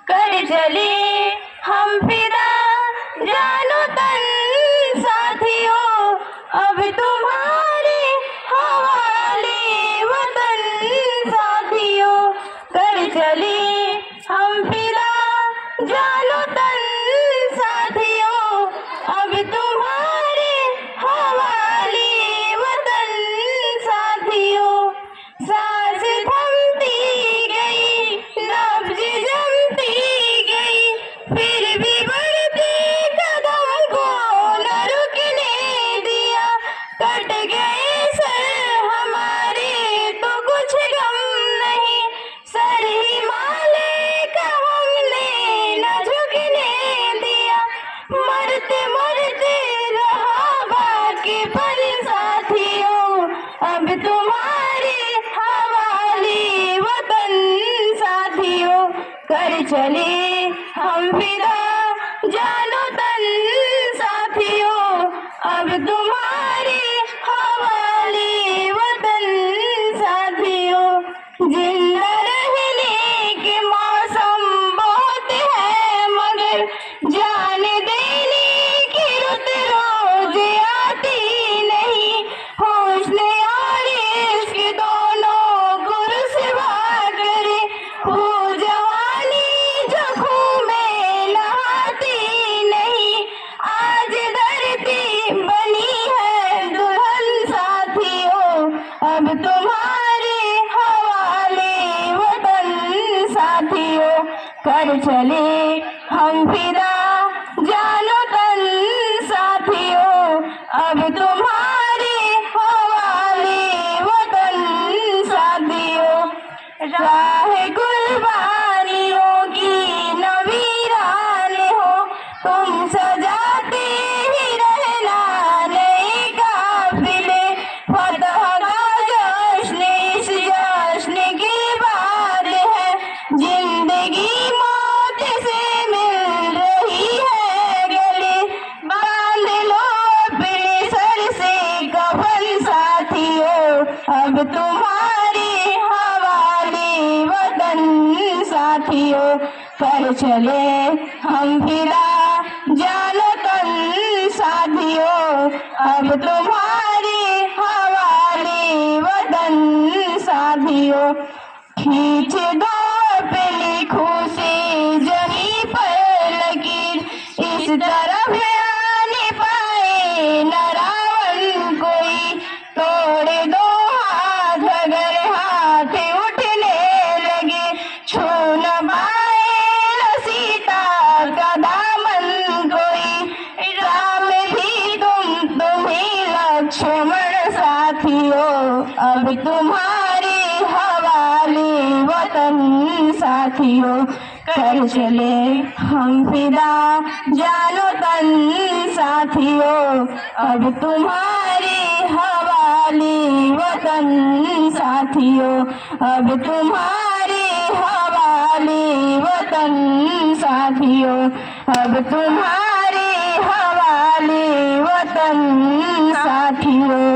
कर चले हम फिदा जानो तन साथियों, अब तुम्हारे हवाले वतन साथियों। कर चले हम फिदा जानो तन साथियों, अब तुम्हारे हवाले वतन साथियों। सांस थमती गई, नब्ज जमती गई, फिर भी बढ़ते कदम को न रुकने दिया। कट गए सर हमारे तो कुछ गम नहीं, सर हिमालय का हमने न झुकने दिया। मरते मरते रहा बाकी पर साथियों, अब तुम्हारे हवाले वतन साथियों। कर चले हम फिदा जानो तन साथियों, अब तुम्हारे हवाले वतन साथियों। जिंदा रहने के मौसम बहुत है मगर जान देने की रुत रोज आती नहीं। हौसले और इश्क दोनों को रुसवा करे, हो जवानी जो खून में नहाती नहीं। आज धरती बनी है दुल्हन साथियों, अब तुम्हारे हवाले वतन साथियों। कर चले हम फिदा जानो तन साथियों, अब तुम्हारे हवाले वतन साथियों। राह कुर्बानियों की न वीरान हो, तुम सजाते ही रहना नए काफिले। फतह का जश्न इस जश्न की बात है, जिंदगी मौत से मिल रही है गले। बांध लो अपने सर से कफन साथियों, अब तुम्हारे हवाले वतन साथियों। कर चले हम फिदा जानो तन साथियों, अब तुम्हारे हवाले वतन साथियों। खींच दो अपनी खुशी जमी पर लकीर, इस तरफ आने पाए न रावण कोई। तोड़ दो हाथ अगर हाथ उठने लगे, छू न पाए न सीता का दामन कोई। राम भी तुम्ही लक्ष्मण साथियों, अब तुम्हारे हवाले वतन साथियों। कर चले हम फिदा जानो तन साथियों, अब तुम्हारे हवाले वतन साथियों। अब तुम्हारे हवाले वतन साथियों, अब तुम्हारे हवाले वतन साथियों।